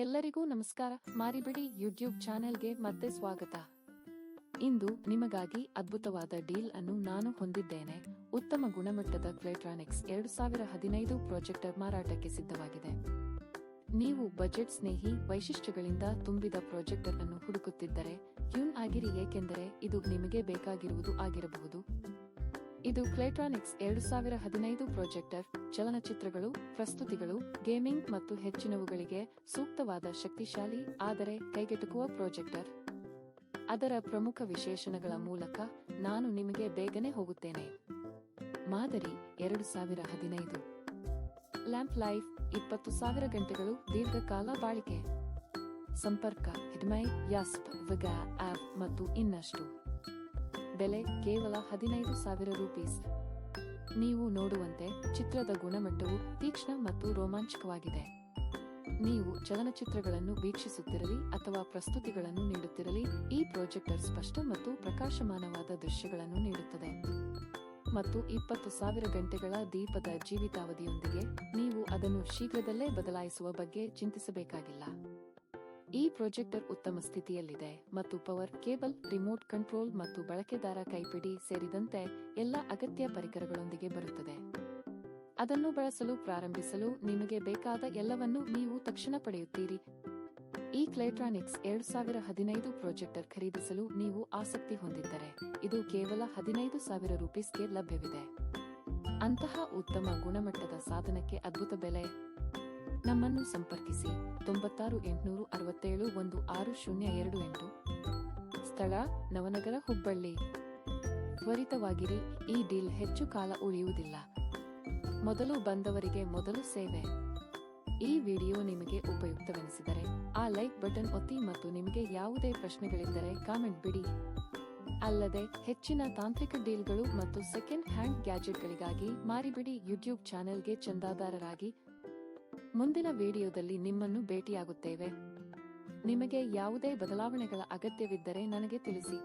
ಎಲ್ಲರಿಗೂ ನಮಸ್ಕಾರ. ಮಾರಿಬಿಡಿ ಯೂಟ್ಯೂಬ್ ಚಾನೆಲ್ಗೆ ಮತ್ತೆ ಸ್ವಾಗತ. ಇಂದು ನಿಮಗಾಗಿ ಅದ್ಭುತವಾದ ಡೀಲ್ ಅನ್ನು ನಾನು ಹೊಂದಿದ್ದೇನೆ. ಉತ್ತಮ ಗುಣಮಟ್ಟದ ಕ್ಲೇಟ್ರಾನಿಕ್ಸ್ 2015 ಪ್ರೊಜೆಕ್ಟರ್ ಮಾರಾಟಕ್ಕೆ ಸಿದ್ಧವಾಗಿದೆ. ನೀವು ಬಜೆಟ್ ಸ್ನೇಹಿ ವೈಶಿಷ್ಟ್ಯಗಳಿಂದ ತುಂಬಿದ ಪ್ರೊಜೆಕ್ಟರ್ ಅನ್ನು ಹುಡುಕುತ್ತಿದ್ದರೆ ಟ್ಯೂನ್ ಆಗಿರಿ, ಏಕೆಂದರೆ ಇದು ನಿಮಗೆ ಬೇಕಾಗಿರುವುದು ಆಗಿರಬಹುದು. ಇದು ಕ್ಲೇಟ್ರಾನಿಕ್ಸ್ 2015 ಪ್ರೊಜೆಕ್ಟರ್ ಚಲನಚಿತ್ರಗಳು, ಪ್ರಸ್ತುತಿಗಳು, ಗೇಮಿಂಗ್ ಮತ್ತು ಹೆಚ್ಚಿನವುಗಳಿಗೆ ಸೂಕ್ತವಾದ ಶಕ್ತಿಶಾಲಿ ಆದರೆ ಕೈಗೆಟುಕುವ ಪ್ರೊಜೆಕ್ಟರ್. ಅದರ ಪ್ರಮುಖ ವಿಶೇಷಣಗಳ ಮೂಲಕ ನಾನು ನಿಮಗೆ ಬೇಗನೆ ಹೋಗುತ್ತೇನೆ. ಮಾದರಿ 2015 ಲ್ಯಾಂಪ್ ಲೈಫ್ 20,000 ಗಂಟೆಗಳು, ದೀರ್ಘಕಾಲ ಬಾಳಿಕೆ. ಸಂಪರ್ಕ HDMI, YASP, VGA, ಆಪ್ ಮತ್ತು ಇನ್ನಷ್ಟು. ಬೆಲೆ ಕೇವಲ 15,000 ರೂಪೀಸ್. ನೀವು ನೋಡುವಂತೆ ಚಿತ್ರದ ಗುಣಮಟ್ಟವು ತೀಕ್ಷ್ಣ ಮತ್ತು ರೋಮಾಂಚಕವಾಗಿದೆ. ನೀವು ಚಲನಚಿತ್ರಗಳನ್ನು ವೀಕ್ಷಿಸುತ್ತಿರಲಿ ಅಥವಾ ಪ್ರಸ್ತುತಿಗಳನ್ನು ನೀಡುತ್ತಿರಲಿ, ಈ ಪ್ರೊಜೆಕ್ಟರ್ ಸ್ಪಷ್ಟ ಮತ್ತು ಪ್ರಕಾಶಮಾನವಾದ ದೃಶ್ಯಗಳನ್ನು ನೀಡುತ್ತದೆ. ಮತ್ತು 20,000 ಗಂಟೆಗಳ ದೀಪದ ಜೀವಿತಾವಧಿಯೊಂದಿಗೆ ನೀವು ಅದನ್ನು ಶೀಘ್ರದಲ್ಲೇ ಬದಲಾಯಿಸುವ ಬಗ್ಗೆ ಚಿಂತಿಸಬೇಕಾಗಿಲ್ಲ. ಈ ಪ್ರೊಜೆಕ್ಟರ್ ಉತ್ತಮ ಸ್ಥಿತಿಯಲ್ಲಿದೆ ಮತ್ತು ಪವರ್ ಕೇಬಲ್, ರಿಮೋಟ್ ಕಂಟ್ರೋಲ್ ಮತ್ತು ಬಳಕೆದಾರ ಕೈಪಿಡಿ ಸೇರಿದಂತೆ ಎಲ್ಲ ಅಗತ್ಯ ಪರಿಕರಗಳೊಂದಿಗೆ ಬರುತ್ತದೆ. ಅದನ್ನು ಬಳಸಲು ಪ್ರಾರಂಭಿಸಲು ನಿಮಗೆ ಬೇಕಾದ ಎಲ್ಲವನ್ನೂ ನೀವು ತಕ್ಷಣ ಪಡೆಯುತ್ತೀರಿ. ಈ ಕ್ಲೇಟ್ರಾನಿಕ್ಸ್ 2015 ಪ್ರೊಜೆಕ್ಟರ್ ಖರೀದಿಸಲು ನೀವು ಆಸಕ್ತಿ ಹೊಂದಿದ್ದರೆ ಇದು ಕೇವಲ 15,000 ರೂಪೀಸ್ಗೆ ಲಭ್ಯವಿದೆ. ಅಂತಹ ಉತ್ತಮ ಗುಣಮಟ್ಟದ ಸಾಧನಕ್ಕೆ ಅದ್ಭುತ ಬೆಲೆ. ನಮ್ಮನ್ನು ಸಂಪರ್ಕಿಸಿ 96 867 1602. ಸ್ಥಳ ನವನಗರ, ಹುಬ್ಬಳ್ಳಿ. ತ್ವರಿತವಾಗಿರಿ, ಈ ಡೀಲ್ ಹೆಚ್ಚು ಕಾಲ ಉಳಿಯುವುದಿಲ್ಲ. ಮೊದಲು ಬಂದವರಿಗೆ ಮೊದಲು ಸೇವೆ. ಈ ವಿಡಿಯೋ ನಿಮಗೆ ಉಪಯುಕ್ತವೆನಿಸಿದರೆ ಆ ಲೈಕ್ ಬಟನ್ ಒತ್ತಿ ಮತ್ತು ನಿಮಗೆ ಯಾವುದೇ ಪ್ರಶ್ನೆಗಳಿದ್ದರೆ ಕಾಮೆಂಟ್ ಬಿಡಿ. ಅಲ್ಲದೆ ಹೆಚ್ಚಿನ ತಾಂತ್ರಿಕ ಡೀಲ್ಗಳು ಮತ್ತು ಸೆಕೆಂಡ್ ಹ್ಯಾಂಡ್ ಗ್ಯಾಜೆಟ್ಗಳಿಗಾಗಿ ಮಾರಿಬಿಡಿ ಯೂಟ್ಯೂಬ್ ಚಾನೆಲ್ಗೆ ಚಂದಾದಾರರಾಗಿ. ಮುಂದಿನ ವಿಡಿಯೋದಲ್ಲಿ ನಿಮ್ಮನ್ನು ಭೇಟಿಯಾಗುತ್ತೇವೆ. ನಿಮಗೆ ಯಾವುದೇ ಬದಲಾವಣೆಗಳ ಅಗತ್ಯವಿದ್ದರೆ ನನಗೆ ತಿಳಿಸಿ.